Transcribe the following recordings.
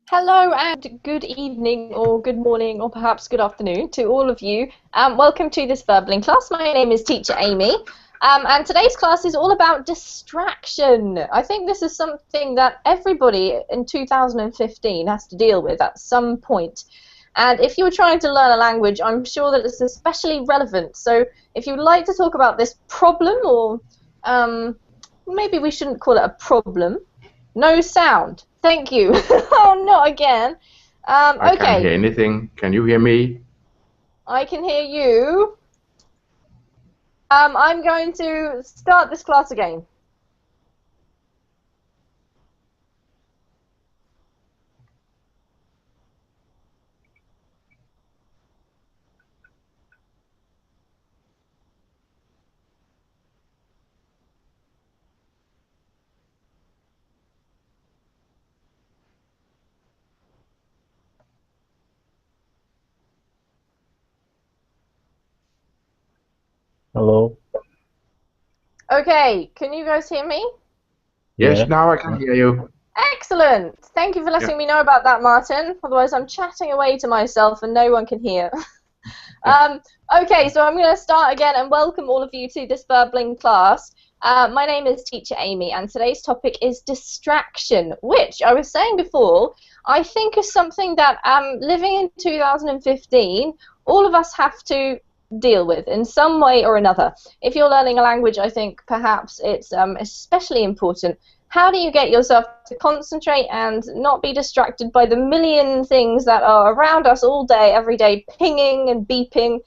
Hello and good evening or good morning or perhaps good afternoon to all of you. Welcome to this Verbling class. My name is Teacher Amy and today's class is all about distraction. I think this is something that everybody in 2015 has to deal with at some point. And if you're trying to learn a language, I'm sure that it's especially relevant. So if you'd like to talk about this problem, or maybe we shouldn't call it a problem. No sound. Thank you. Oh, not again. I can't Okay, hear anything. Can you hear me? I can hear you. I'm going to start this class again. Hello. Okay, can you guys hear me? Yes, Yeah. now I can hear you. Excellent. Thank you for letting Yeah. me know about that, Martin. Otherwise, I'm chatting away to myself and no one can hear. Okay, so I'm going to start again and welcome all of you to this Verbling class. My name is Teacher Amy, and today's topic is distraction, which I was saying before, I think is something that living in 2015, all of us have to deal with in some way or another. If you're learning a language, I think perhaps it's especially important. How do you get yourself to concentrate and not be distracted by the million things that are around us all day, every day, pinging and beeping,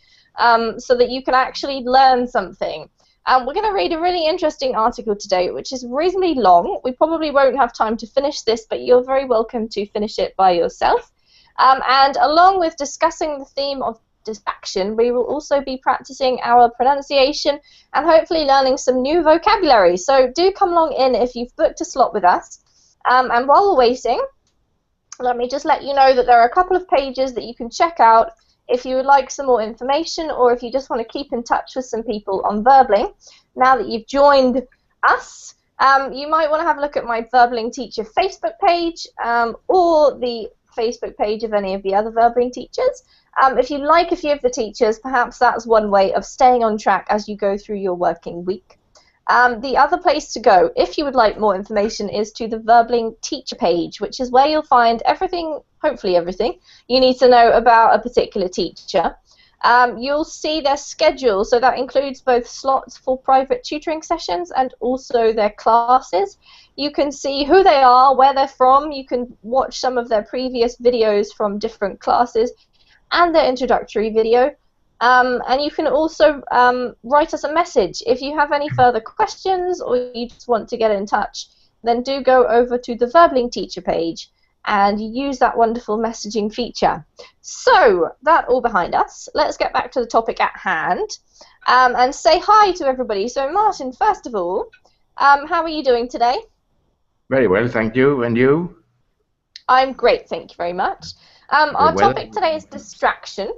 so that you can actually learn something? We're going to read a really interesting article today, which is reasonably long. We probably won't have time to finish this, but you're very welcome to finish it by yourself. And along with discussing the theme of distraction, we will also be practicing our pronunciation and hopefully learning some new vocabulary. So do come along in if you've booked a slot with us. And while we're waiting, let me just let you know that there are a couple of pages that you can check out if you would like some more information, or if you just want to keep in touch with some people on Verbling. Now that you've joined us, you might want to have a look at my Verbling Teacher Facebook page, or the Facebook page of any of the other Verbling teachers. If you like a few of the teachers, perhaps that's one way of staying on track as you go through your working week. The other place to go, if you would like more information, is to the Verbling Teacher page, which is where you'll find everything, hopefully everything, you need to know about a particular teacher. You'll see their schedule, so that includes both slots for private tutoring sessions and also their classes. You can see who they are, where they're from, you can watch some of their previous videos from different classes and their introductory video. And you can also write us a message. If you have any further questions or you just want to get in touch, then do go over to the Verbling Teacher page and use that wonderful messaging feature. So, that all behind us, let's get back to the topic at hand and say hi to everybody. So, Martin, first of all, how are you doing today? Very well, thank you. And you? I'm great, thank you very much. Our topic today is distraction.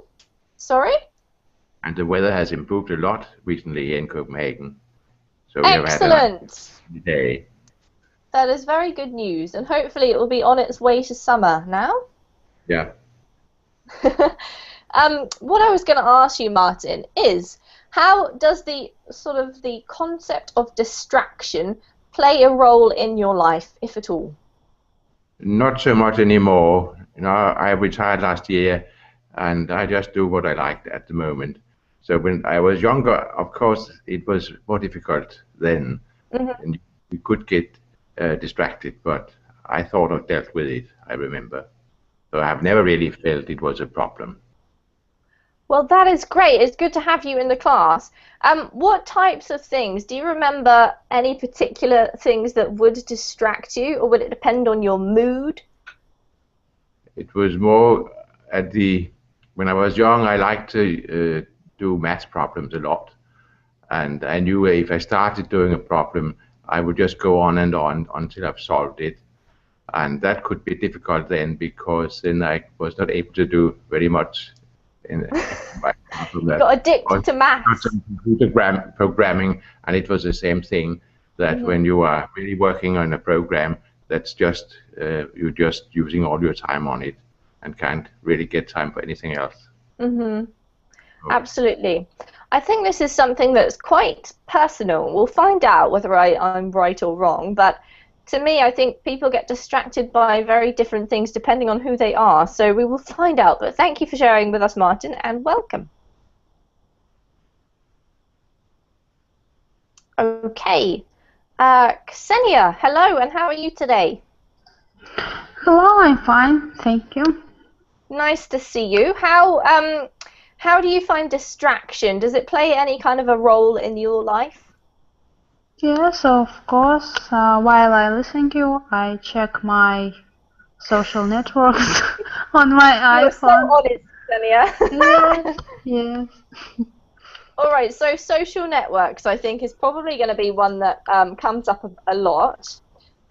Sorry? And the weather has improved a lot recently here in Copenhagen. So we have had a Excellent! nice day. That is very good news, and hopefully it will be on its way to summer now. Yeah. What I was going to ask you, Martin, is how does the concept of distraction play a role in your life, if at all? Not so much anymore. You know, I retired last year, and I just do what I liked at the moment. So when I was younger, of course, it was more difficult then, and you could get distracted, but I thought I dealt with it, I remember. So I've never really felt it was a problem. Well, that is great. It's good to have you in the class. What types of things? Do you remember any particular things that would distract you, or would it depend on your mood? It was more when I was young, I liked to do math problems a lot. And I knew if I started doing a problem, I would just go on and on until I've solved it. And that could be difficult then, because then I was not able to do very much in my You got addicted to maths. computer programming, and it was the same thing, that when you are really working on a program, that's just you're just using all your time on it and can't really get time for anything else. Mm-hmm. Absolutely. I think this is something that's quite personal. We'll find out whether I'm right or wrong, but to me, I think people get distracted by very different things depending on who they are. So we will find out. But thank you for sharing with us, Martin, and welcome. Okay. Ksenia, hello, and how are you today? Hello, I'm fine, thank you. Nice to see you. How do you find distraction? Does it play any kind of a role in your life? Yes, of course. While I listen to you, I check my social networks on my You're so iPhone. honest, Ksenia. Yes. All right, so social networks, I think, is probably going to be one that comes up a lot.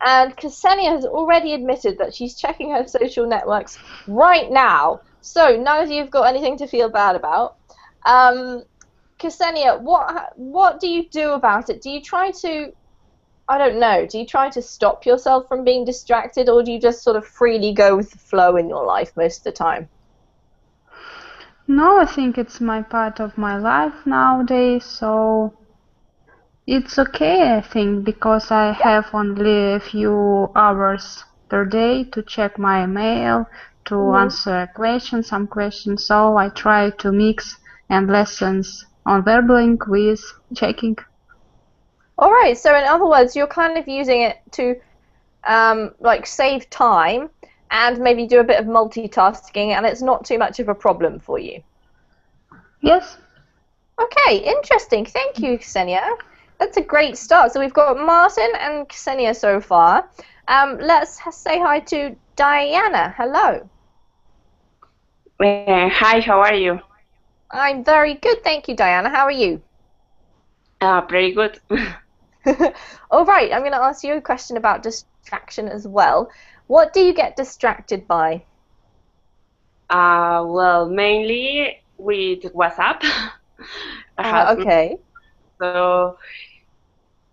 And Ksenia has already admitted that she's checking her social networks right now. So none of you have got anything to feel bad about. Ksenia, what do you do about it? Do you try to, I don't know, do you try to stop yourself from being distracted, or do you just sort of freely go with the flow in your life most of the time? No, I think it's my part of my life nowadays, so it's okay, I think, because I have only a few hours per day to check my mail, to answer some questions, so I try to mix and lessons on Verbling with checking. All right, so in other words, you're kind of using it to like save time and maybe do a bit of multitasking, and it's not too much of a problem for you. Yes. Okay, interesting. Thank you, Ksenia. That's a great start. So we've got Martin and Ksenia so far. Let's say hi to Diana. Hello. Hi, how are you? I'm very good, thank you, Diana. How are you? Pretty good. All right, I'm going to ask you a question about distraction as well. What do you get distracted by? Well, mainly with WhatsApp. Okay. So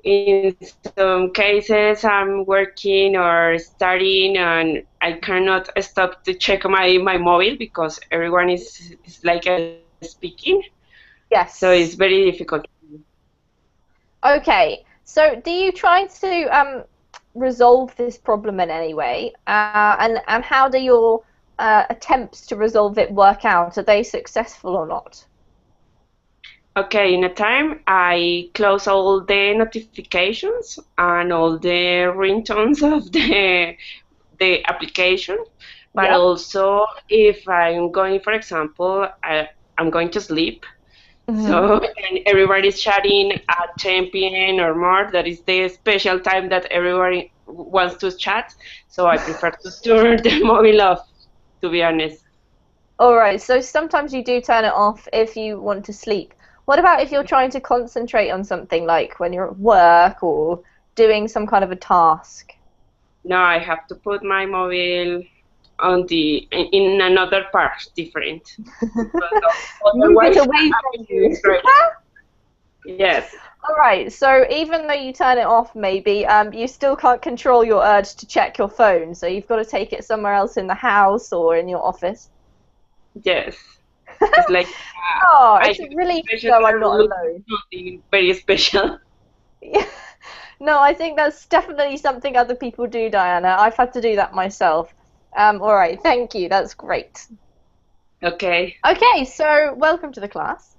in some cases I'm working or studying and I cannot stop to check my mobile because everyone is like speaking. Yes. So it's very difficult. Okay, so do you try to resolve this problem in any way? And how do your attempts to resolve it work out? Are they successful or not? Okay, in a time I close all the notifications and all the ringtones of the application, but also if I'm going, for example, I'm going to sleep. So and everybody's chatting at 10 p.m. or more. That is the special time that everybody wants to chat. So I prefer to turn the mobile off, to be honest. All right, so sometimes you do turn it off if you want to sleep. What about if you're trying to concentrate on something, like when you're at work or doing some kind of a task? No, I have to put my mobile on in another part, different. Move it away from you. Yes. All right, so even though you turn it off, maybe, you still can't control your urge to check your phone, so you've got to take it somewhere else in the house or in your office. Yes. It's like it's a relief though I'm not alone. Something very special. No, I think that's definitely something other people do, Diana. I've had to do that myself. All right, thank you. That's great. Okay. Okay, so welcome to the class.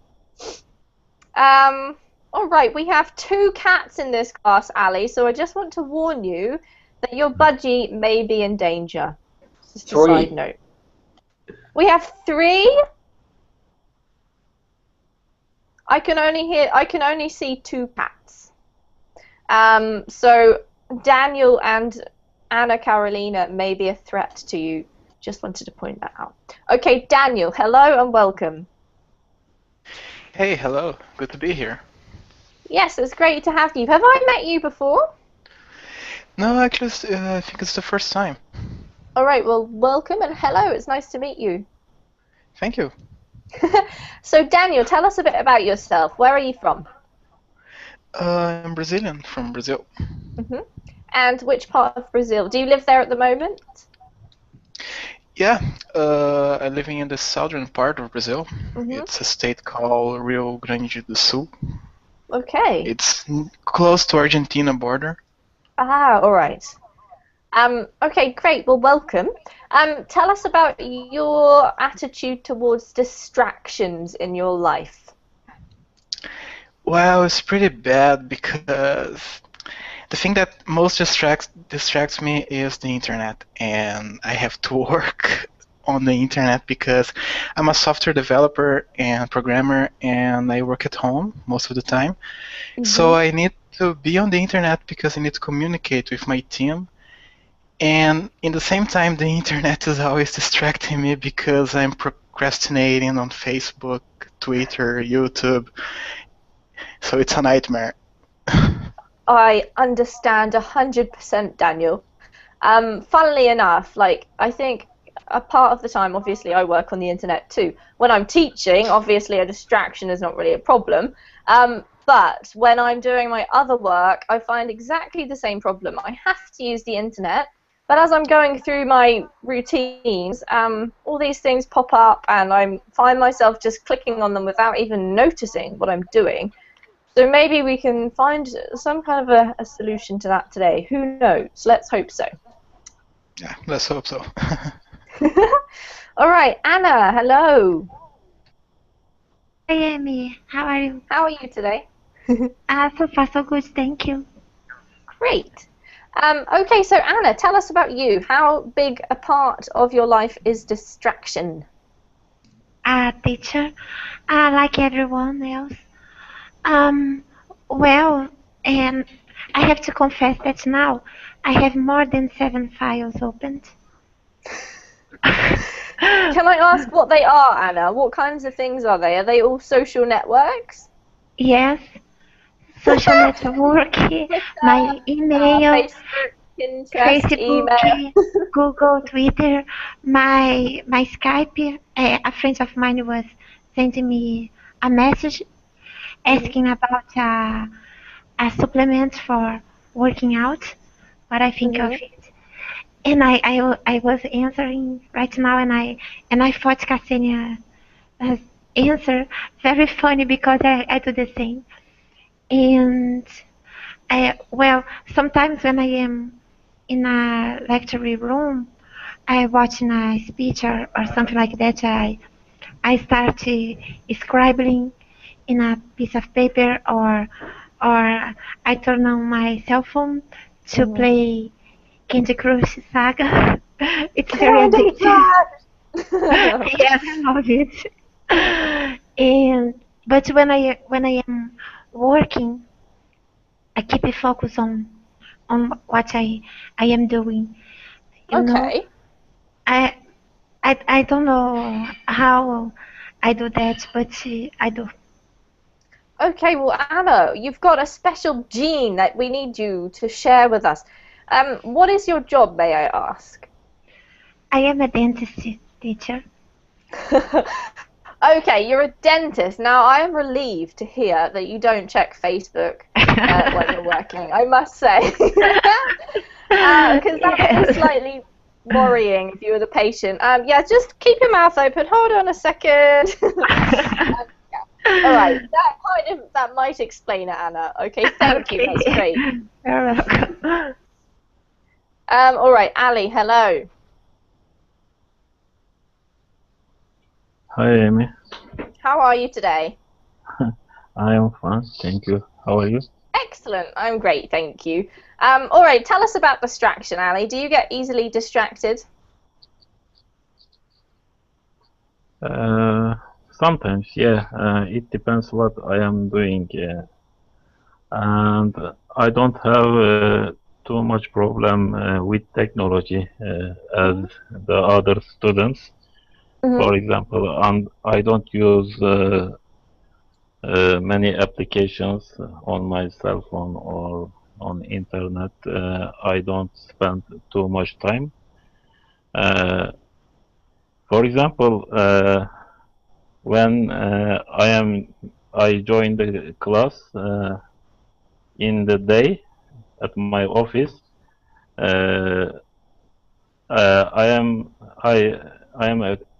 All right, we have 2 cats in this class, Ali, so I just want to warn you that your budgie may be in danger. Just a side note. We have 3. I can only see 2 cats. So Daniel and Anna Carolina may be a threat to you. Just wanted to point that out. Okay, Daniel, hello and welcome. Hey, hello. Good to be here. Yes, it's great to have you. Have I met you before? No, actually, I think it's the first time. All right, well, welcome and hello. It's nice to meet you. Thank you. So, Daniel, tell us a bit about yourself. Where are you from? I'm Brazilian, from Brazil. And which part of Brazil? Do you live there at the moment? Yeah, I'm living in the southern part of Brazil. It's a state called Rio Grande do Sul. Okay. It's close to Argentina border. Ah, all right. Okay, great. Well, welcome. Tell us about your attitude towards distractions in your life. Well, it's pretty bad because the thing that most distracts me is the internet, and I have to work on the internet because I'm a software developer and programmer, and I work at home most of the time. So I need to be on the internet because I need to communicate with my team. And in the same time, the internet is always distracting me because I'm procrastinating on Facebook, Twitter, YouTube. So it's a nightmare. I understand 100%, Daniel. Funnily enough, like, I think a part of the time, obviously, I work on the internet too. When I'm teaching, obviously, a distraction is not really a problem. But when I'm doing my other work, I find exactly the same problem. I have to use the internet, but as I'm going through my routines, all these things pop up, and I find myself just clicking on them without even noticing what I'm doing. So maybe we can find some kind of a solution to that today. Who knows? Let's hope so. Yeah, let's hope so. All right, Anna, hello. Hi, Amy. How are you? How are you today? So far, so good. Thank you. Great. Okay, so Anna, tell us about you. How big a part of your life is distraction? Teacher, like everyone else. Well, and I have to confess that now I have more than 7 files opened. Can I ask what they are, Anna? What kinds of things are they? Are they all social networks? Yes, social network, my email, Facebook, Pinterest, Facebook, email. Google, Twitter, my Skype. A friend of mine was sending me a message asking about a supplement for working out, what I think of it. And I was answering right now, and I thought Ksenia answer very funny because I do the same. And well, sometimes when I am in a lecture room, I watching a speech or something like that, I start scribbling in a piece of paper, or I turn on my cell phone to play Candy Crush Saga. It's very addictive. Yes, I love it. But when I am working, I keep a focus on what I am doing. You know, I don't know how I do that, but I do. Okay, well, Anna, you've got a special gene that we need you to share with us. What is your job, may I ask? I am a dentist teacher. Okay, you're a dentist. Now, I am relieved to hear that you don't check Facebook when you're working, I must say. Because that would be slightly worrying if you were the patient. Yeah, just keep your mouth open. Hold on a second. All right, that might explain it, Anna. Okay, thank you. That's great. You're welcome. All right, Ali, hello. Hi, Amy. How are you today? I am fine, thank you. How are you? Excellent. I'm great, thank you. All right, tell us about distraction, Ali. Do you get easily distracted? Sometimes, yeah. It depends what I am doing, and I don't have too much problem with technology as the other students. For example, and I don't use many applications on my cell phone or on internet. I don't spend too much time. For example, when I join the class in the day at my office, I am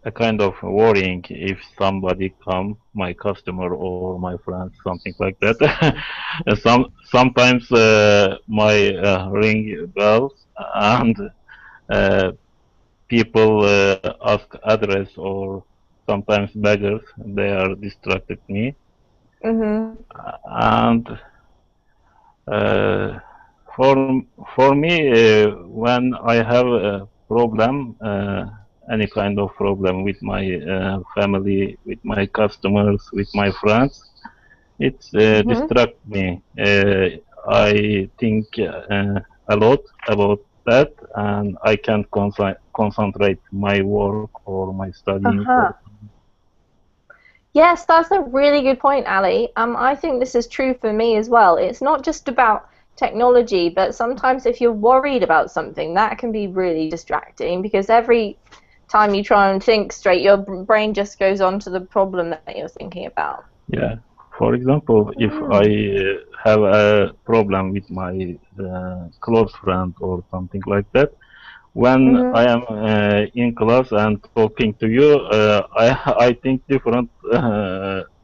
a kind of worrying if somebody come, my customer or my friend, something like that. Sometimes my ring bells and people ask address, or sometimes beggars, they are distracted me. And for me, when I have a problem, any kind of problem with my family, with my customers, with my friends, it distracts me. I think a lot about that, and I can't concentrate my work or my studying. Yes, that's a really good point, Ali. I think this is true for me as well. It's not just about technology, but sometimes if you're worried about something, that can be really distracting, because every time you try and think straight, your brain just goes on to the problem that you're thinking about. Yeah. For example, if I have a problem with my close friend or something like that, when I am in class and talking to you, I think different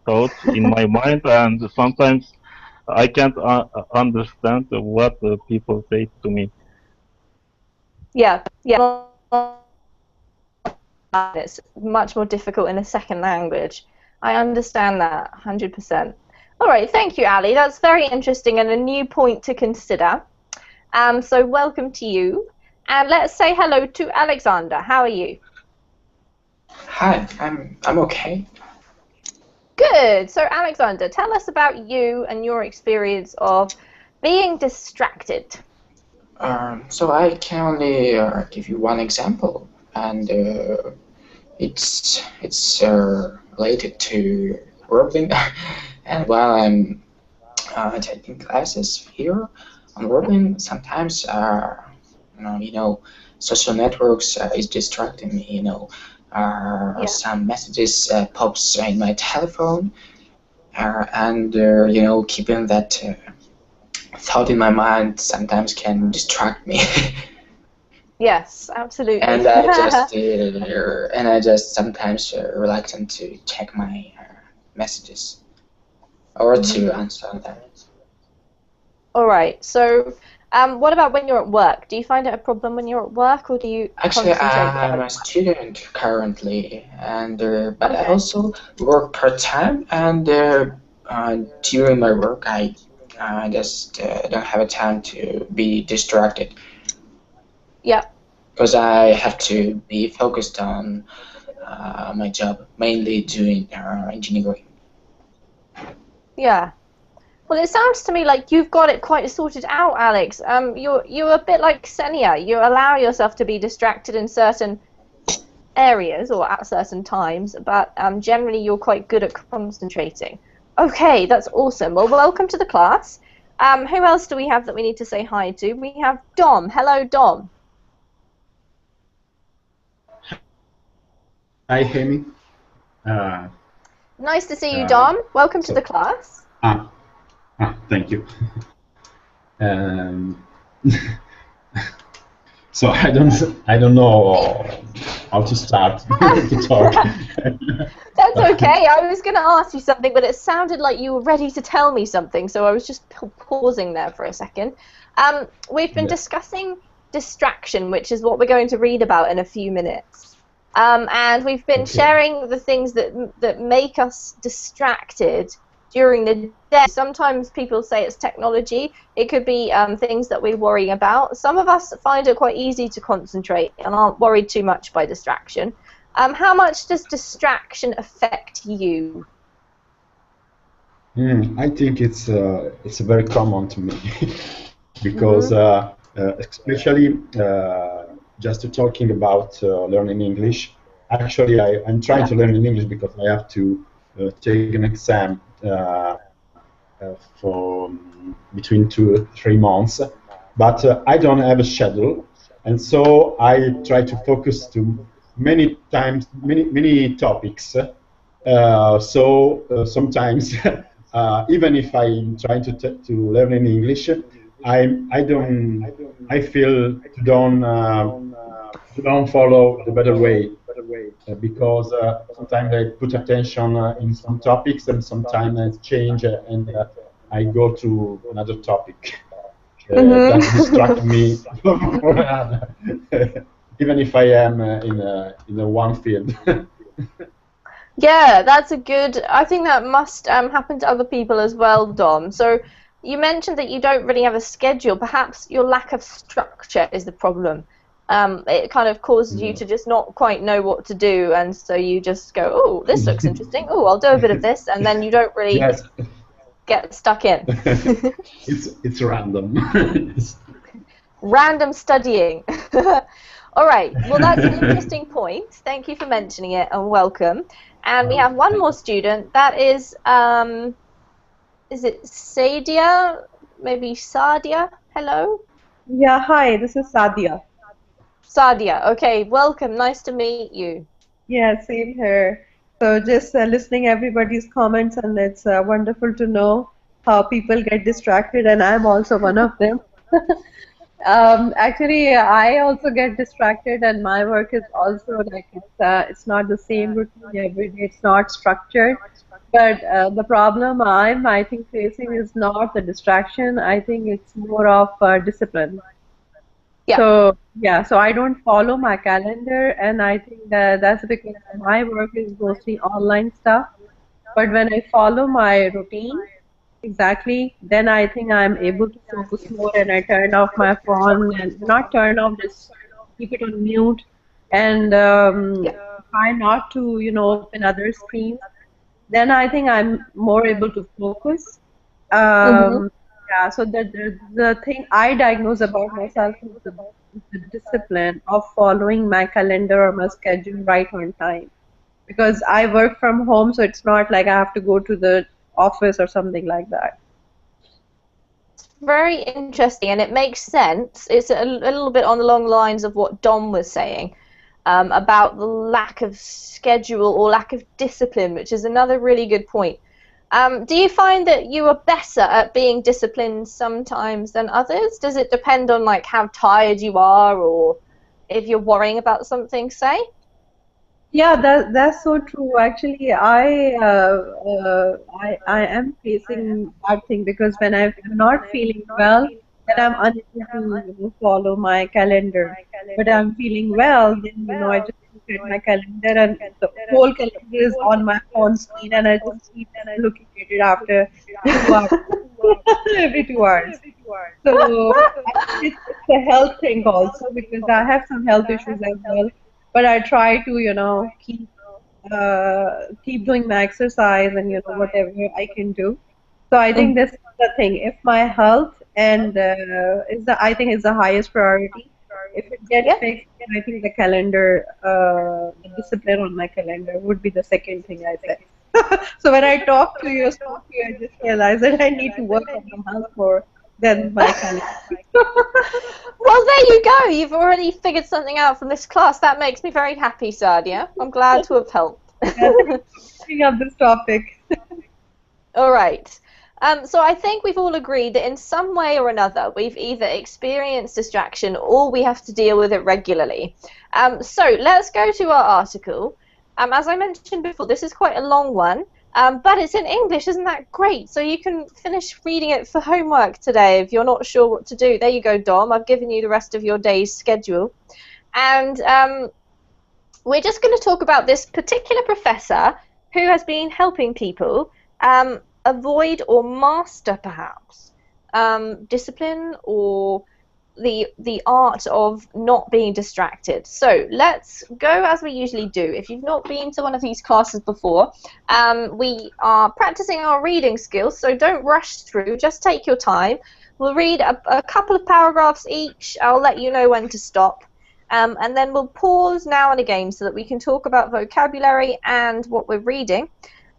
thoughts in my mind, and sometimes I can't understand what people say to me. Yeah. It's much more difficult in a second language. I understand that 100%. All right, thank you, Ali. That's very interesting and a new point to consider. So welcome to you. And let's say hello to Alexander. How are you? Hi, I'm okay. Good. So Alexander, tell us about you and your experience of being distracted. So I can only give you one example, and it's related to Wordling. And while I'm taking classes here on Wordling, sometimes social networks is distracting me. Some messages pops in my telephone, and keeping that thought in my mind sometimes can distract me. Yes, absolutely. And I just sometimes reluctant to check my messages or to answer them. All right. So, what about when you're at work? Do you find it a problem when you're at work, or do you Actually, I'm a student currently, and but I also work part-time, and during my work, I just don't have a time to be distracted. Yeah. Because I have to be focused on my job, mainly doing engineering. Yeah. Well, it sounds to me like you've got it quite sorted out, Alex. You're a bit like Xenia. You allow yourself to be distracted in certain areas or at certain times, but generally you're quite good at concentrating. Okay, that's awesome. Well, welcome to the class. Who else do we have that we need to say hi to? We have Dom. Hello, Dom. Hi, Amy. Nice to see you, Dom. Welcome to the class. Thank you. So I don't know how to start to talk. That's okay. I was going to ask you something, but it sounded like you were ready to tell me something, so I was just pausing there for a second. We've been discussing distraction, which is what we're going to read about in a few minutes. And we've been sharing the things that make us distracted during the day. Sometimes people say it's technology. It could be things that we're worrying about. Some of us find it quite easy to concentrate and aren't worried too much by distraction. How much does distraction affect you? I think it's very common to me because especially just talking about learning English. Actually, I'm trying to learn in English because I have to take an exam for between 2 or 3 months, but I don't have a schedule, and so I try to focus to many topics. So sometimes, even if I'm trying to learn in English, I feel don't follow the better way because sometimes I put attention in some topics and sometimes I change and I go to another topic that distract me from another, even if I am in a one field. Yeah, that's a good. I think that must happen to other people as well, Dom. So you mentioned that you don't really have a schedule. Perhaps your lack of structure is the problem. It kind of causes you to just not quite know what to do, and so you just go, "Oh, this looks interesting. Oh, I'll do a bit of this," and then you don't really get stuck in. It's random. Random studying. All right. Well, that's an interesting point. Thank you for mentioning it, and welcome. And we have one more student. That is it Sadia? Maybe Sadia? Hello? Yeah, hi, this is Sadia. Sadia. Okay, welcome. Nice to meet you. Yeah, same here. So just listening everybody's comments, and it's wonderful to know how people get distracted, and I'm also one of them. Actually, I also get distracted, and my work is also like it's not the same routine every day. It's not structured. But the problem I think facing is not the distraction. I think it's more of discipline. Yeah. So yeah, so I don't follow my calendar, and I think that's because my work is mostly online stuff. But when I follow my routine, exactly, then I think I'm able to focus more, and I turn off my phone, and not turn off, just keep it on mute, and try not to, open other screens. Then I think I'm more able to focus. Yeah, so the thing I diagnose about myself is the discipline of following my calendar or my schedule right on time. Because I work from home, so it's not like I have to go to the office or something like that. It's very interesting, and it makes sense. It's a little bit on the long lines of what Dom was saying about the lack of schedule or lack of discipline, which is another really good point. Do you find that you are better at being disciplined sometimes than others? Does it depend on like how tired you are, or if you're worrying about something, say? Yeah, that's so true. Actually, I am facing that thing because when I'm not feeling well, then I'm unable to follow my calendar. But I'm feeling well, then I just look at my calendar, and the whole calendar is on my phone screen, and I just keep looking at it after 2 hours, every 2 hours. So I think it's a health thing also because I have some health issues as well. But I try to, keep doing my exercise and whatever I can do. So I think this is the thing. If my health and I think is the highest priority. If it gets fixed, then I think the calendar, the discipline on my calendar would be the second thing I say. So when I talk to you, I just realize that I need to work on my health more than my calendar. Well, there you go. You've already figured something out from this class. That makes me very happy, Sadia. I'm glad to have helped. Picking up this topic. All right. So I think we've all agreed that in some way or another we've either experienced distraction or we have to deal with it regularly. So let's go to our article. As I mentioned before, this is quite a long one. But it's in English, isn't that great? So you can finish reading it for homework today if you're not sure what to do. There you go, Dom. I've given you the rest of your day's schedule. And we're just going to talk about this particular professor who has been helping people avoid or master, perhaps, discipline or the art of not being distracted. So let's go as we usually do. If you've not been to one of these classes before, we are practicing our reading skills, so don't rush through, just take your time. We'll read a couple of paragraphs each. I'll let you know when to stop. And then we'll pause now and again so that we can talk about vocabulary and what we're reading,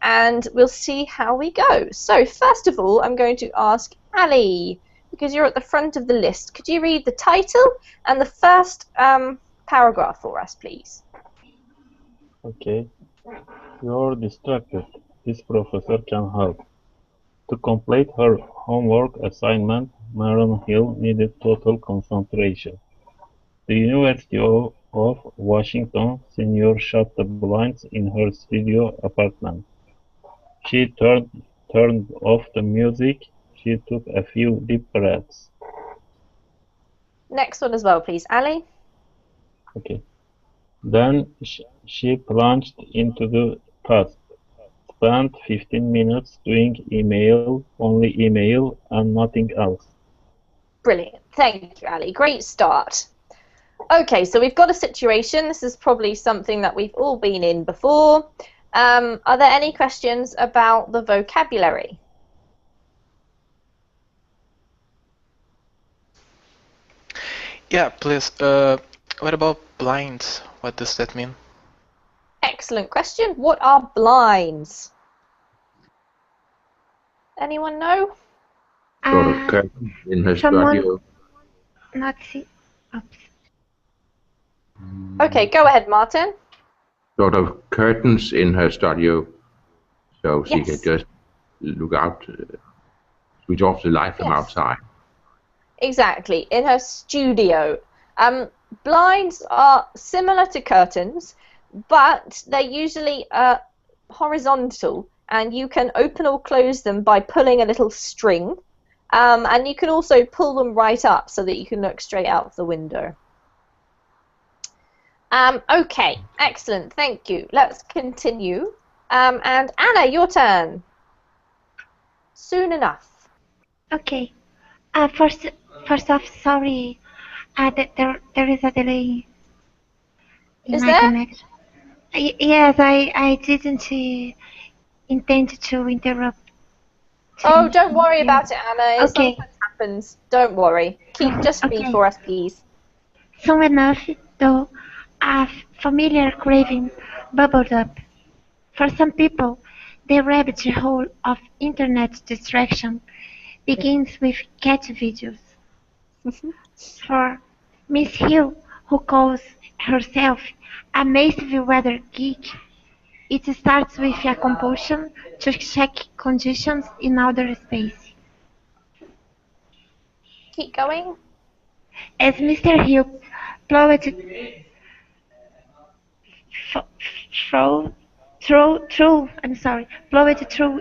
and we'll see how we go. So first of all, I'm going to ask Ali, because you're at the front of the list. Could you read the title and the first paragraph for us, please? Okay. You're distracted. This professor can help. To complete her homework assignment, Maron Hill needed total concentration. The University of Washington senior shut the blinds in her studio apartment. She turned off the music. She took a few deep breaths. Next one as well, please, Ali. Okay. Then she plunged into the task. Spent 15 minutes doing email, only email, and nothing else. Brilliant. Thank you, Ali. Great start. Okay, so we've got a situation. This is probably something that we've all been in before. Are there any questions about the vocabulary? Yeah, please. What about blinds? What does that mean? Excellent question. What are blinds? Anyone know? Sort of curtain in her Someone studio. not see. Oops. Okay, go ahead, Martin. Sort of curtains in her studio, so she Yes. could just look out, switch off the light from Yes. outside. Exactly, in her studio. Blinds are similar to curtains, but they're usually horizontal, and you can open or close them by pulling a little string, and you can also pull them right up so that you can look straight out the window. Okay, excellent, thank you. Let's continue. And Anna, your turn. Soon enough. Okay. First off, sorry. There is a delay in Is my there? connection. Yes, I didn't intend to interrupt. Oh, don't worry about it, Anna. It Okay. sometimes happens. Don't worry. Just read Okay. for us, please. Soon enough, though, a familiar craving bubbled up. For some people, the rabbit hole of internet distraction begins with cat videos. For Miss Hill, who calls herself a massive weather geek, it starts with a compulsion to check conditions in outer space. Keep going. As Mr. Hill plowed through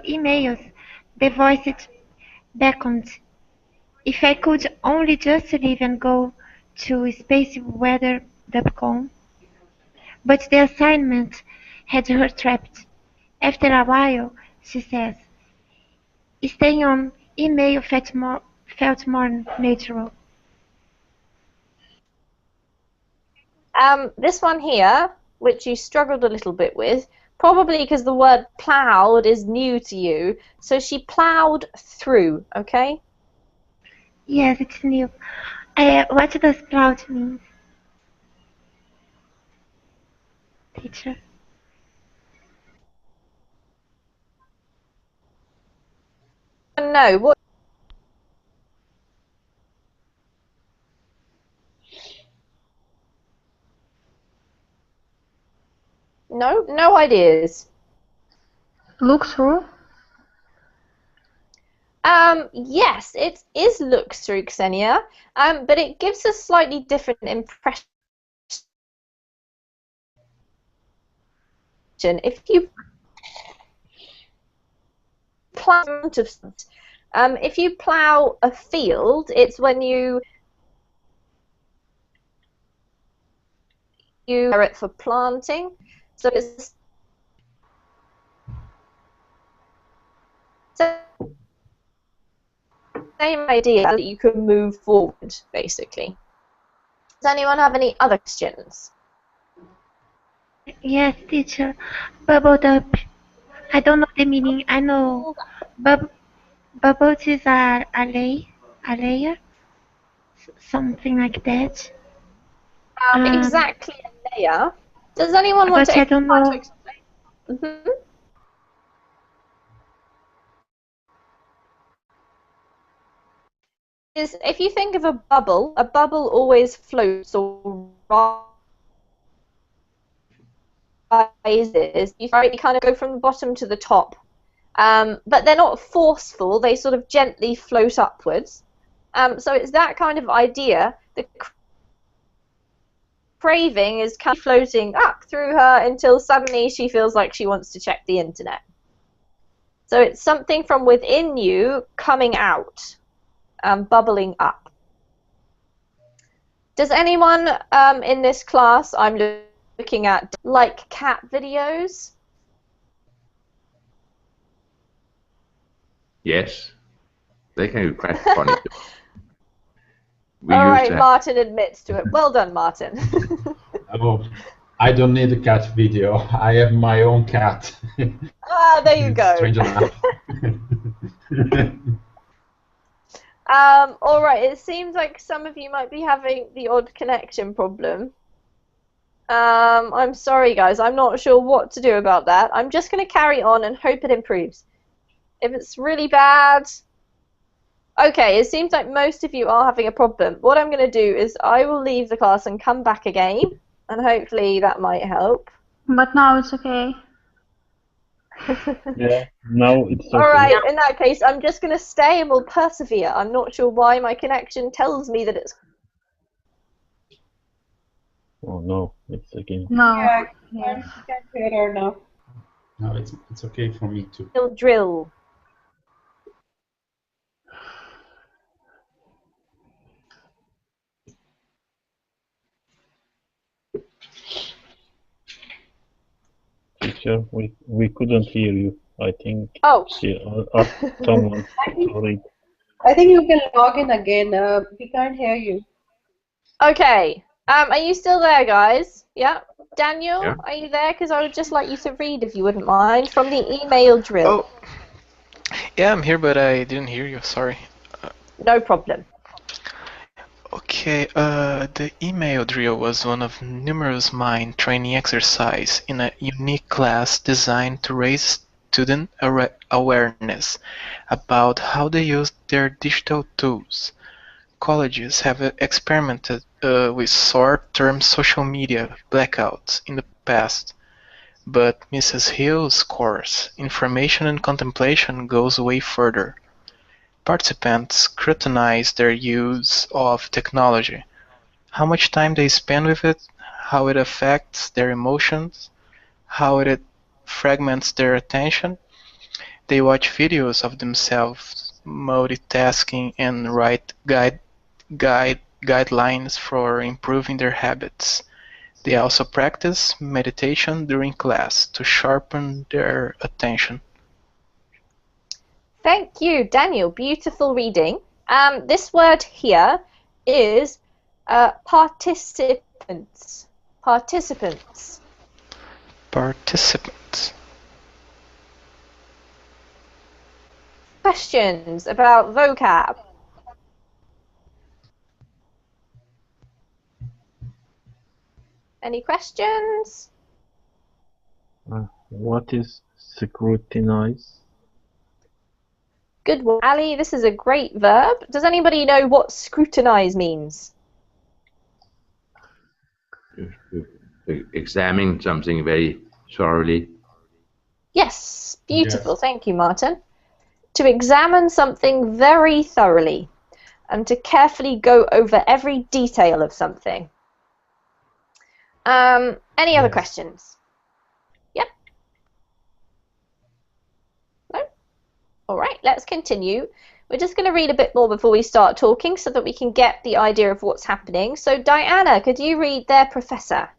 emails, the voice beckoned. If I could only just leave and go to spaceweather.com. But the assignment had her trapped. After a while, she says, staying on email felt more natural. This one here, which you struggled a little bit with, probably because the word ploughed is new to you. So she ploughed through, okay? Yes, it's new. What does plowed mean? Teacher? No, what? No ideas. Look through? Yes, it is look through, Xenia, but it gives a slightly different impression. If you if you plough a field, it's when you it for planting. So it's the same idea that you can move forward, basically. Does anyone have any other questions? Yes, teacher. Bubbled up. I don't know the meaning. I know bubbles is a layer, something like that. Exactly a layer. Does anyone want But to I don't know. explain? Mm-hmm. Is if you think of a bubble always floats or rises. You kind of go from the bottom to the top, but they're not forceful. They sort of gently float upwards. So it's that kind of idea. The craving is kind of floating up through her until suddenly she feels like she wants to check the internet. So it's something from within you coming out, bubbling up. Does anyone in this class I'm looking at like cat videos? Yes, they can be quite funny. All right, Martin admits to it. Well done, Martin. Oh, I don't need a cat video. I have my own cat. Ah, there you go. Strange enough. All right, it seems like some of you might be having the odd connection problem. I'm sorry, guys. I'm not sure what to do about that. I'm just going to carry on and hope it improves. If it's really bad... Okay, it seems like most of you are having a problem. What I'm going to do is I will leave the class and come back again, and hopefully that might help. But now it's okay. Yeah, now it's okay. Alright, in that case, I'm just going to stay and we'll persevere. I'm not sure why my connection tells me that it's... Oh no, it's again. No. Yeah, Yes. I can hear her now. No, it's okay for me too. drill. Teacher, we couldn't hear you. I think Oh. she asked someone to read. I think you can log in again. We can't hear you. Okay. Are you still there, guys? Yeah. Daniel, Yeah. are you there? Because I would just like you to read, if you wouldn't mind, from the email drill. Oh, yeah, I'm here, but I didn't hear you. Sorry. No problem. Okay, the email drill was one of numerous mind training exercises in a unique class designed to raise student awareness about how they use their digital tools. Colleges have experimented with short-term social media blackouts in the past, but Mrs. Hill's course, Information and Contemplation, goes way further. Participants scrutinize their use of technology, how much time they spend with it, how it affects their emotions, how it fragments their attention. They watch videos of themselves multitasking and write guidelines for improving their habits. They also practice meditation during class to sharpen their attention. Thank you, Daniel. Beautiful reading. This word here is participants. Participants. Participants. Questions about vocab? Any questions? What is scrutinize? Good one, Ali. This is a great verb. Does anybody know what scrutinize means? Examine something very thoroughly. Yes, beautiful. Yes. Thank you, Martin. To examine something very thoroughly and to carefully go over every detail of something. Any other Yes. questions? Yep. No? All right, let's continue. We're just going to read a bit more before we start talking so that we can get the idea of what's happening. So, Diana, could you read their professor?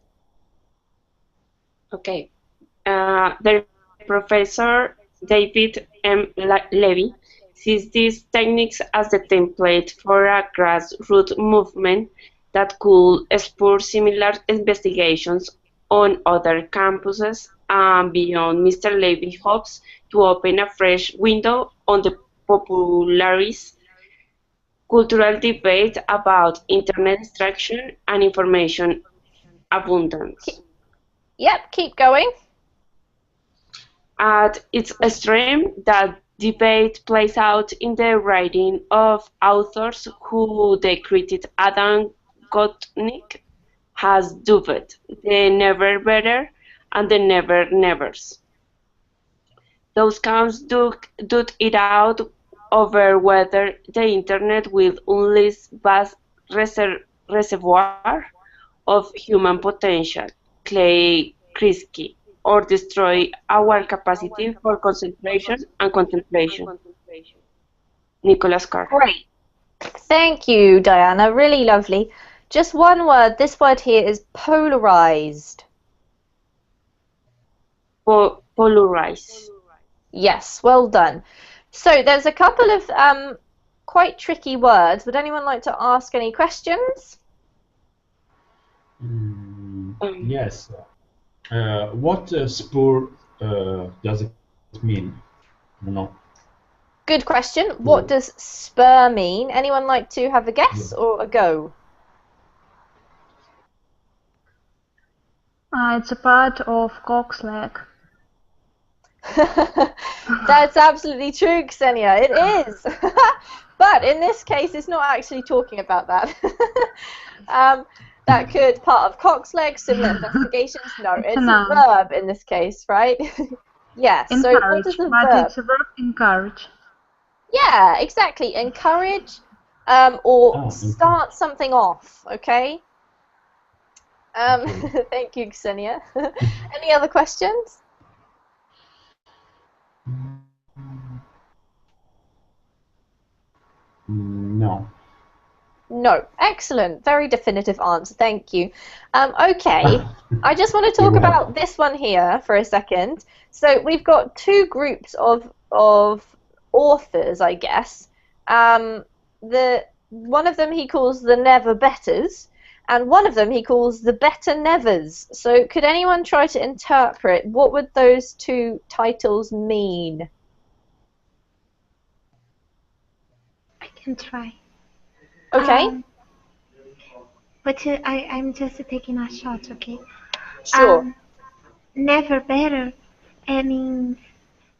Okay. The professor David M. Levy sees these techniques as the template for a grassroots movement that could spur similar investigations on other campuses and beyond. Mr. Levy hopes to open a fresh window on the popularized cultural debate about internet distraction and information abundance. Yep, keep going. At its extreme, that debate plays out in the writing of authors who the critic Adam Gopnik has dubbed the never better and the never nevers. Those counts duke it out over whether the internet will unleash vast reservoir of human potential, Clay Krisky, or destroy our capacity for concentration and contemplation. Nicholas Carr. Great. Thank you, Diana. Really lovely. Just one word. This word here is polarized. Polarize. Yes, well done. So there's a couple of quite tricky words. Would anyone like to ask any questions? Yes. What spur does it mean? No. Good question. What does spur mean? Anyone like to have a guess or a go? It's a part of cock's leg. That's absolutely true, Ksenia. It is. But in this case, it's not actually talking about that. That could part of cock's leg, similar investigations. No, it's a verb in this case, right? Yeah. So what does the verb? It's a verb, encourage. Yeah, exactly. Encourage or start something off, okay? Thank you, Ksenia. Any other questions? No. No. Excellent. Very definitive answer. Thank you. Okay. I just want to talk about this one here for a second. So we've got two groups of authors, I guess. One of them he calls the never betters, and one of them he calls the better nevers. So could anyone try to interpret what would those two titles mean? I can try. Okay. But I'm just taking a shot, okay? Sure. Never better means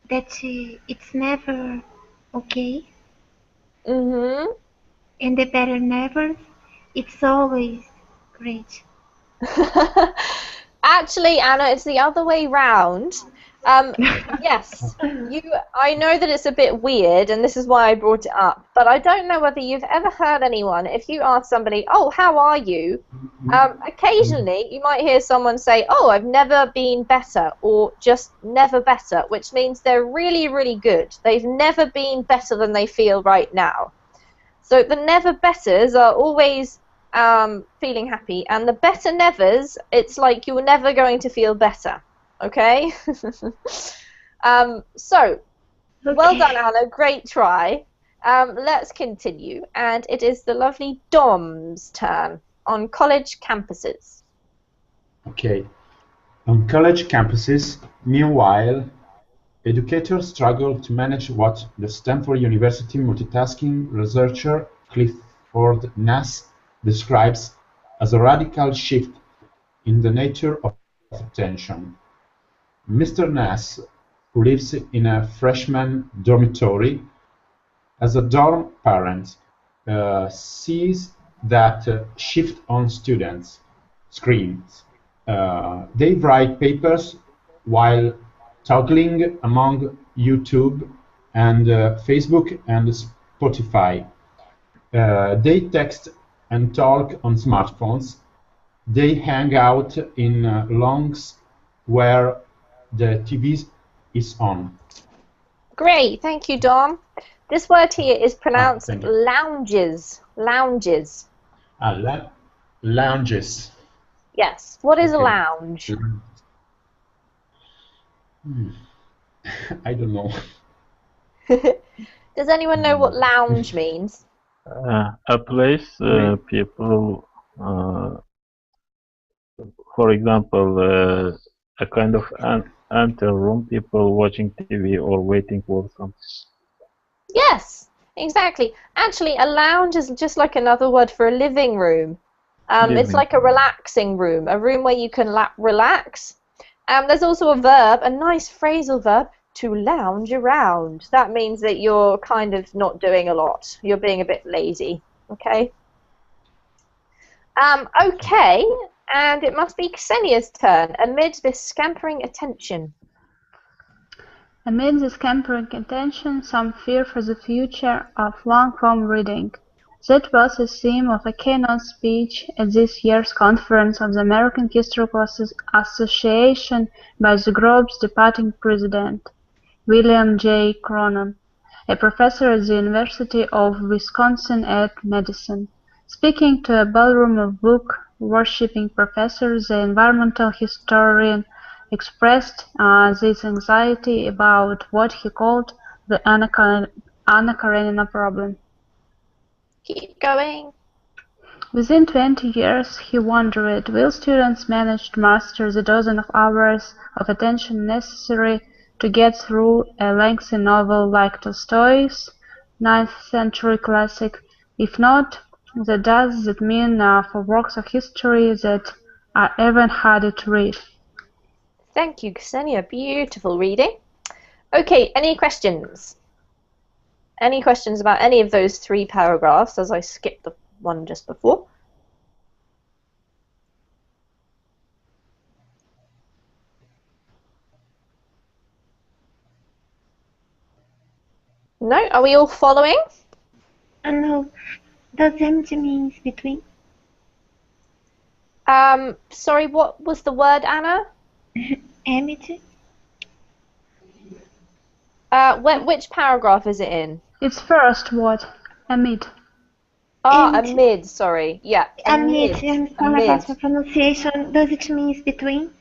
that it's never okay. Mm-hmm. And the better never, it's always great. Actually, Anna, it's the other way round. Yes, I know that it's a bit weird, and this is why I brought it up, but I don't know whether you've ever heard anyone, if you ask somebody, oh, how are you? Occasionally, you might hear someone say, oh, I've never been better, or just never better, which means they're really, really good. They've never been better than they feel right now. So the never betters are always feeling happy, and the better nevers, it's like you're never going to feel better. Okay? So, well done, Anna. Great try. Let's continue. And it is the lovely Dom's turn on college campuses. Okay. On college campuses, meanwhile, educators struggle to manage what the Stanford University multitasking researcher Clifford Nass describes as a radical shift in the nature of attention. Mr. Nass, who lives in a freshman dormitory, as a dorm parent, sees that shift on students' screens. They write papers while toggling among YouTube and Facebook and Spotify. They text and talk on smartphones. They hang out in lounges where the TV is on. Great, thank you, Dom. This word here is pronounced lounges. Lounges. Lounges. Yes. What is a lounge? I don't know. Does anyone know what lounge means? A place people, for example, a kind of ante room, people watching TV or waiting for something. Yes, exactly. Actually, a lounge is just like another word for a living room. It's like a relaxing room, a room where you can relax. There's also a verb, a nice phrasal verb, to lounge around. That means that you're kind of not doing a lot. You're being a bit lazy, okay? Okay, and it must be Ksenia's turn amid this scampering attention. Amid this campering attention, some fear for the future of long-form reading. That was the theme of a keynote speech at this year's conference of the American Historical Association by the group's departing president, William J. Cronon, a professor at the University of Wisconsin at Madison. Speaking to a ballroom of book-worshipping professors, the environmental historian expressed this anxiety about what he called the Anna Karenina problem. Keep going. Within 20 years, he wondered, will students manage to master the dozen of hours of attention necessary to get through a lengthy novel like Tolstoy's 9th century classic? If not, then does that mean for works of history that are even harder to read? Thank you, Ksenia. Beautiful reading. Okay, any questions? Any questions about any of those 3 paragraphs as I skipped the one just before? No? Are we all following? No. Does empty means between? Sorry, what was the word, Anna? Empty. Which paragraph is it in? It's first word, amid. Amid, sorry. Yeah. Amid. I'm sorry about the pronunciation. Does it mean between?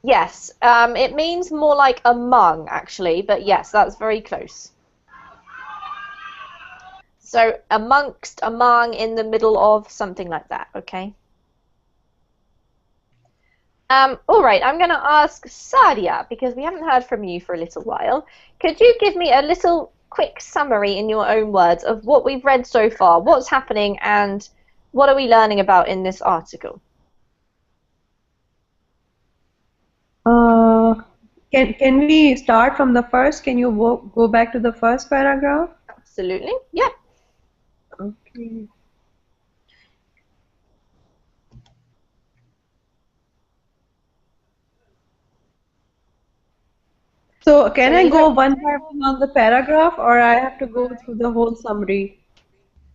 Yes. It means more like among, actually, but yes, that's very close. So amongst, among, in the middle of, something like that, okay? All right, I'm going to ask Sadia, because we haven't heard from you for a little while. Could you give me a little quick summary in your own words of what we've read so far, what's happening, and what are we learning about in this article? Can we start from the first? Can you go back to the first paragraph? Absolutely, yeah. Okay. So can I go one by one on the paragraph, or I have to go through the whole summary?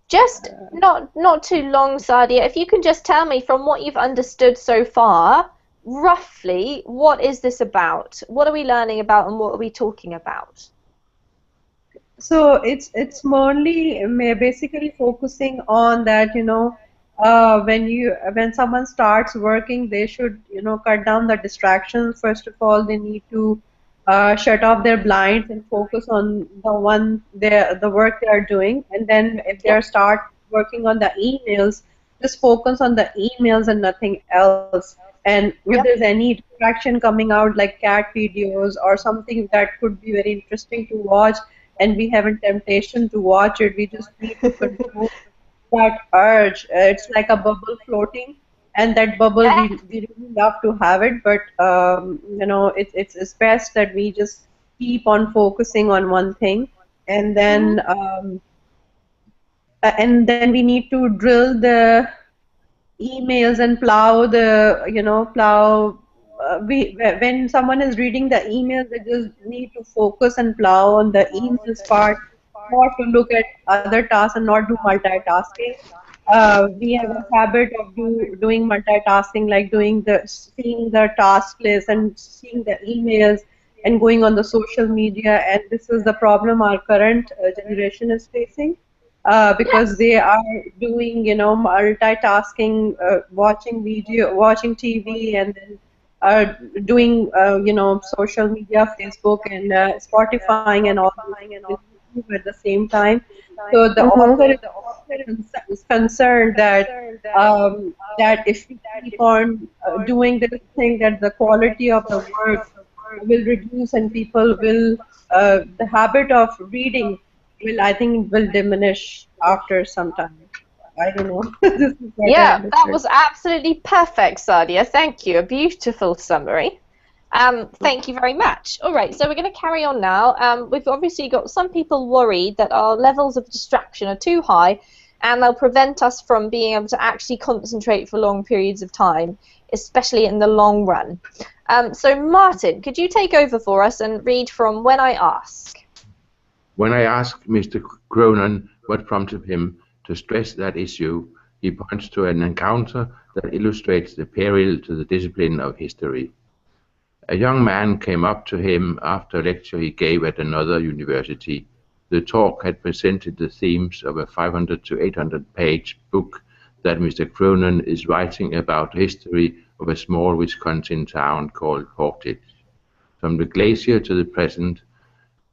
Just not too long, Sadia. If you can just tell me from what you've understood so far, roughly, what is this about? What are we learning about, and what are we talking about? So it's mainly basically focusing on that, you know, when someone starts working, they should, you know, cut down the distractions. First of all, they need to shut off their blinds and focus on the work they are doing. And then if they start working on the emails, just focus on the emails and nothing else. And if there's any distraction coming out, like cat videos or something that could be very interesting to watch, and we have a temptation to watch it, we just need to control that urge. It's like a bubble floating, and that bubble, we really love to have it, but you know, it's best that we just keep on focusing on one thing, and then we need to drill the emails and plow the, you know, when someone is reading the emails, they just need to focus and plow on the emails part, not to look at other tasks and not do multitasking. We have a habit of doing multitasking, like seeing the task list and seeing the emails and going on the social media, and this is the problem our current generation is facing. Because they are doing, you know, multitasking, watching TV, and then doing, you know, social media, Facebook and Spotify and all at the same time. So the author is concerned that if we keep on doing this thing, that the quality of the work will reduce, and people will the habit of reading will diminish after some time. I don't know. Yeah, that was absolutely perfect, Sadia. Thank you. A beautiful summary. Thank you very much. All right, so we're going to carry on now. We've obviously got some people worried that our levels of distraction are too high, and they'll prevent us from being able to actually concentrate for long periods of time, especially in the long run. So Martin, could you take over for us and read from When I Ask? When I asked Mr. Cronin what prompted him to stress that issue, he points to an encounter that illustrates the peril to the discipline of history. A young man came up to him after a lecture he gave at another university. The talk had presented the themes of a 500 to 800-page book that Mr. Cronin is writing about the history of a small Wisconsin town called Portage. From the glacier to the present,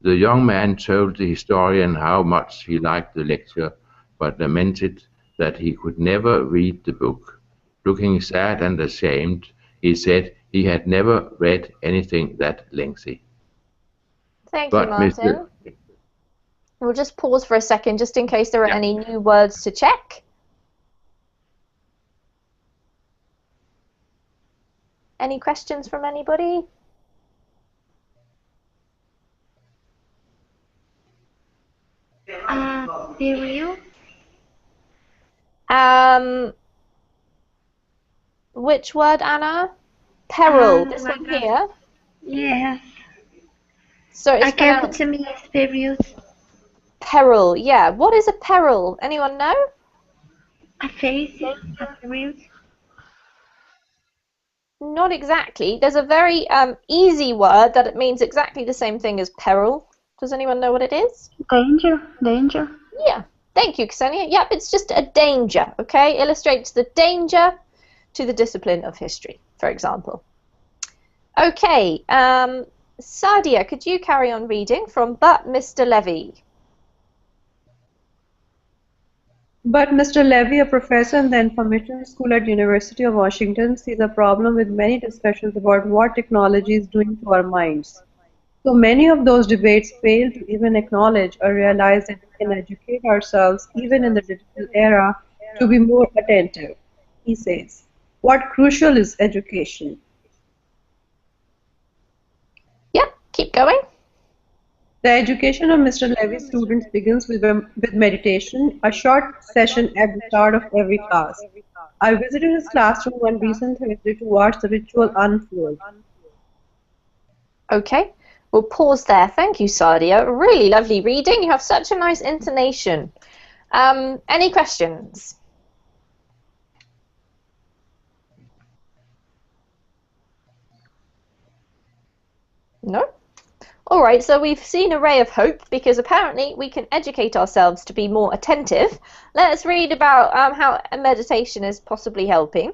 the young man told the historian how much he liked the lecture, but lamented that he could never read the book. Looking sad and ashamed, he said he had never read anything that lengthy. Thank you, Martin. We'll just pause for a second just in case there are any new words to check. Any questions from anybody? Peril? Which word, Anna? Peril. This one here? Yes. So it's Again, to me, it's peril. Peril, yeah. What is a peril? Anyone know? A phase, a peril. Not exactly. There's a very easy word that it means exactly the same thing as peril. Does anyone know what it is? Danger. Danger. Yeah. Thank you, Ksenia. Yep, it's just a danger, okay? Illustrates the danger to the discipline of history, for example. Okay, Sadia, could you carry on reading from But Mr. Levy? But Mr. Levy, a professor in the Information School at University of Washington, sees a problem with many discussions about what technology is doing to our minds. So many of those debates fail to even acknowledge or realize that we can educate ourselves, even in the digital era, to be more attentive. He says, what crucial is education? Yeah, keep going. The education of Mr. Levy's students begins with meditation, a short session at the start of every class. I visited his classroom one recent Thursday to watch the ritual unfold. Okay, we'll pause there. Thank you, Sadia. Really lovely reading. You have such a nice intonation. Any questions? No? Alright, so we've seen a ray of hope because apparently we can educate ourselves to be more attentive. Let's read about how meditation is possibly helping.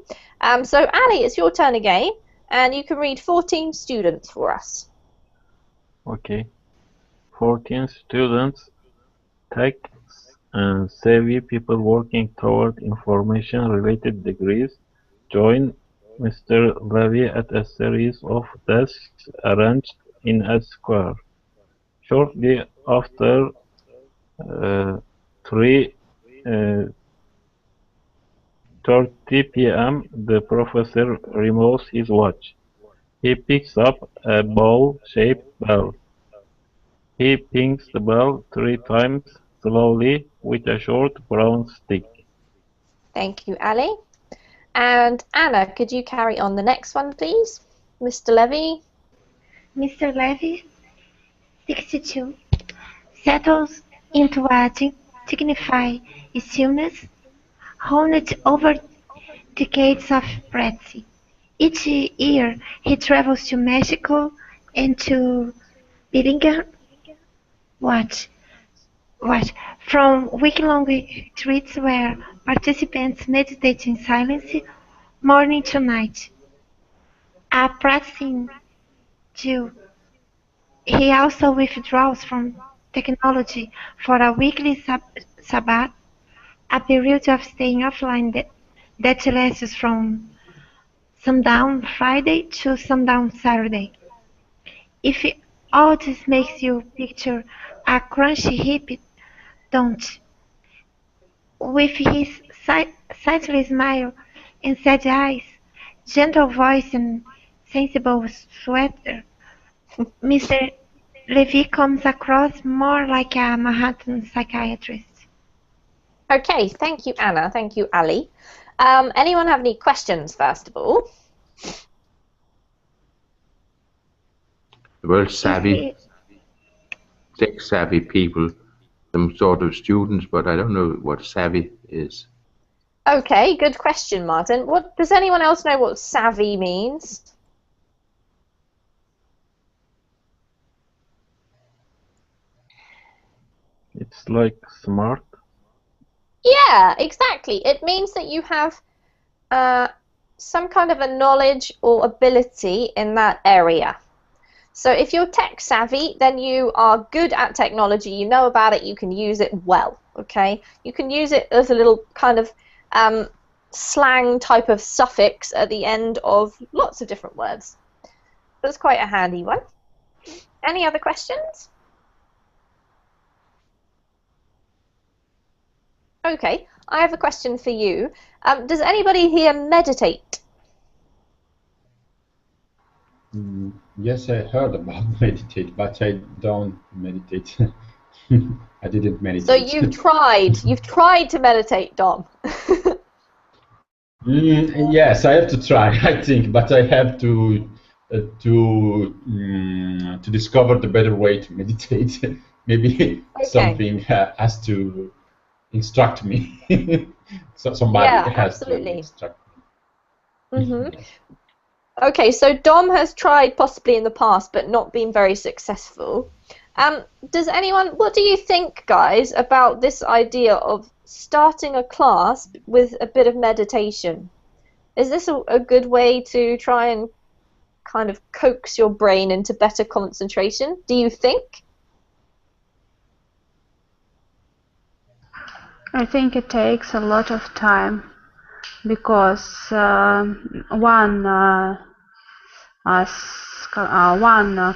So Ali, it's your turn again, and you can read 14 students for us. Okay. 14 students, tech and savvy people working toward information-related degrees, join Mr. Levy at a series of desks arranged in a square. Shortly after 3:30 p.m., the professor removes his watch. He picks up a ball-shaped bell. He pings the bell 3 times slowly with a short brown stick. Thank you, Ali. And Anna, could you carry on the next one, please? Mr. Levy. Mr. Levy, 62, settles into a dignified stillness, honed over decades of practice. Each year he travels to Mexico and to Beringa. Watch. From week-long retreats where participants meditate in silence, morning to night. A practicing Jew, he also withdraws from technology for a weekly Sabbath, a period of staying offline that lasts from sundown Friday to sundown Saturday. If all this makes you picture a crunchy hippie, don't. With his sightly smile and sad eyes, gentle voice and sensible sweater, Mr. Levy comes across more like a Manhattan psychiatrist. Okay, thank you, Anna. Thank you, Ali. Anyone have any questions, first of all? the world savvy, tech savvy people, some sort of students, but I don't know what savvy is. Okay, good question, Martin. What does anyone else know what savvy means? It's like smart. Yeah, exactly. It means that you have some kind of a knowledge or ability in that area. So if you're tech savvy, then you are good at technology, you know about it, you can use it well, okay? You can use it as a little kind of slang type of suffix at the end of lots of different words. That's quite a handy one. Any other questions? Okay, I have a question for you. Does anybody here meditate? Yes, I heard about meditate, but I don't meditate. I didn't meditate. So you've tried to meditate, Dom. Yes, I have to try, I think, but I have to discover the better way to meditate. Maybe something has to instruct me. So somebody has to instruct me. Mm-hmm. Okay, so Dom has tried possibly in the past, but not been very successful. What do you think, guys, about this idea of starting a class with a bit of meditation? Is this a good way to try and kind of coax your brain into better concentration, do you think? I think it takes a lot of time because one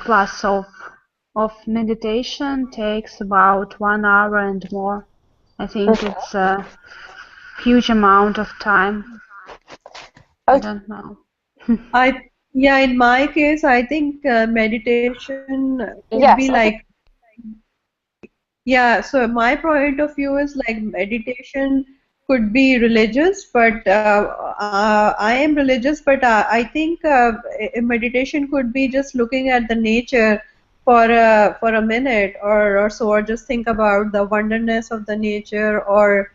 class of meditation takes about 1 hour and more. I think it's a huge amount of time. I don't know. In my case, I think meditation would be like, so my point of view is like meditation could be religious, but I am religious, but I think meditation could be just looking at the nature for a minute or so, or just think about the wonderness of the nature, or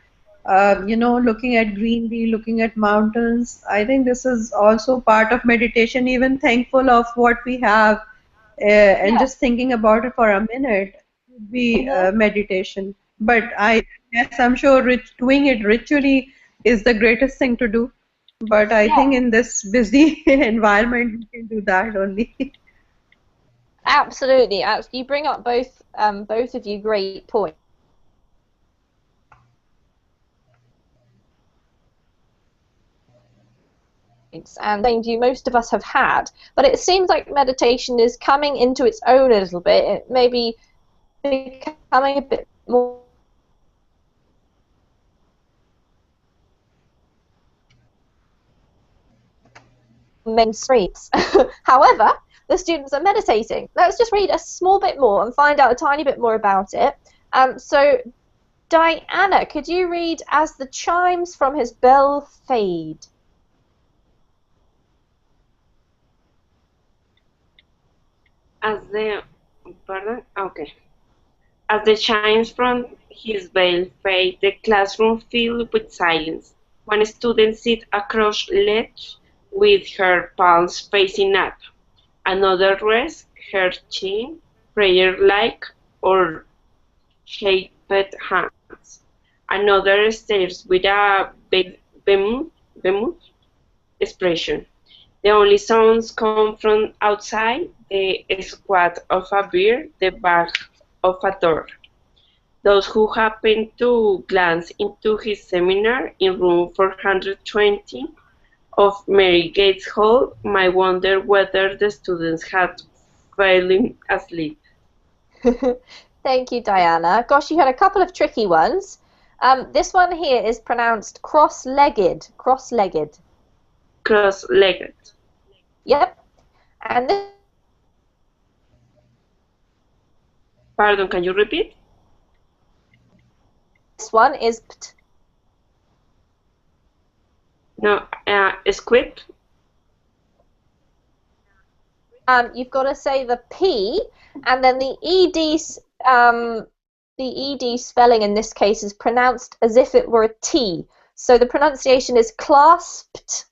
looking at greenery, looking at mountains. I think this is also part of meditation, even thankful of what we have, and just thinking about it for a minute would be meditation. But I'm sure doing it ritually is the greatest thing to do. But I think in this busy environment, we can do that only. Absolutely. You bring up both of you great points. And most of us have had, but it seems like meditation is coming into its own a little bit. It may be becoming a bit more mainstream. However, the students are meditating. Let's just read a small bit more and find out a tiny bit more about it. So, Diana, could you read "As the chimes from his bell fade"? As the chimes from his bell fade, the classroom filled with silence. One student sits across ledge with her palms facing up. Another rests her chin, prayer-like or shaped hands. Another stares with a bemused expression. The only sounds come from outside, the squat of a beer, the bang of a door. Those who happen to glance into his seminar in room 420 of Mary Gates Hall might wonder whether the students had fallen asleep. Thank you, Diana. Gosh, you had a couple of tricky ones. This one here is pronounced cross-legged. Cross-legged. Cross-legged. Yep. And this... Pardon, can you repeat? This one is pt. No, squid. you've got to say the P, and then the ED spelling in this case is pronounced as if it were a T. So the pronunciation is clasped.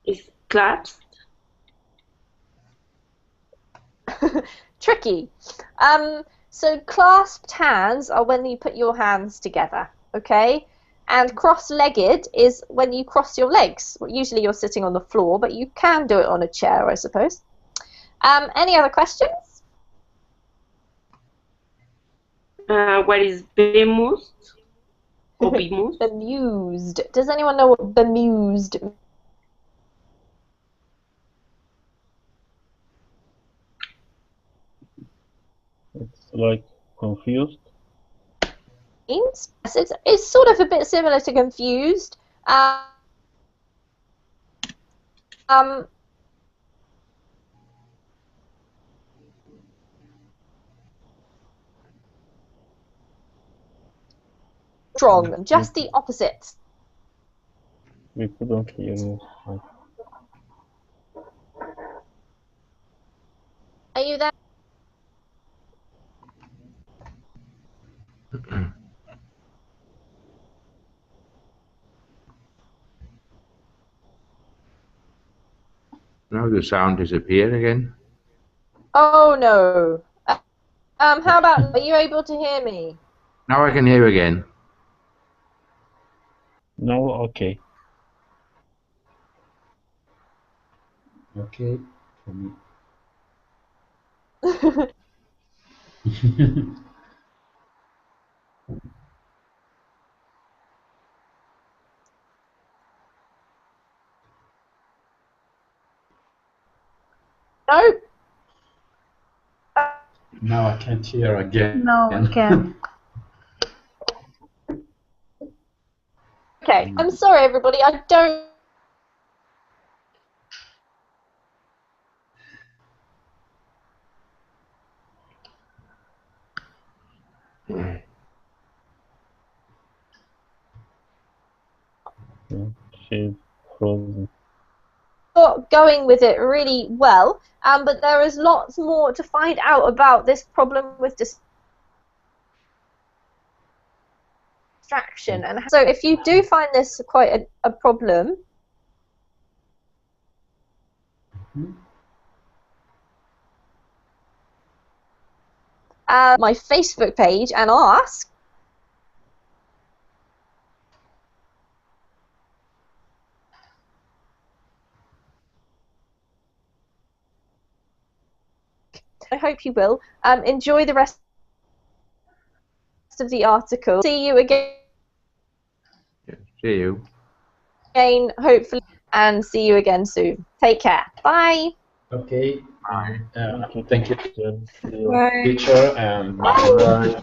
Is clasped? Tricky. So clasped hands are when you put your hands together, okay? And cross-legged is when you cross your legs. Well, usually you're sitting on the floor, but you can do it on a chair, I suppose. Any other questions? What is bemused? Or bemused? Bemused. Does anyone know what bemused It's like confused. means? Yes, it's sort of a bit similar to confused. Strong, just the opposite. We couldn't hear you. Are you there? Now the sound disappeared again. Oh no. How about, are you able to hear me? Now I can hear again. No, okay. Okay. For me. Nope. Now I can't hear again. No, I can't. Okay, I'm sorry everybody, I don't... She's frozen. got going with it really well, but there is lots more to find out about this problem with distraction. And so if you do find this quite a problem, my Facebook page and ask. I hope you will. Enjoy the rest of the article. See you again. Yeah, see you. Again, hopefully, and see you again soon. Take care. Bye. Okay. Bye. Thank you, Bye. teacher, and bye.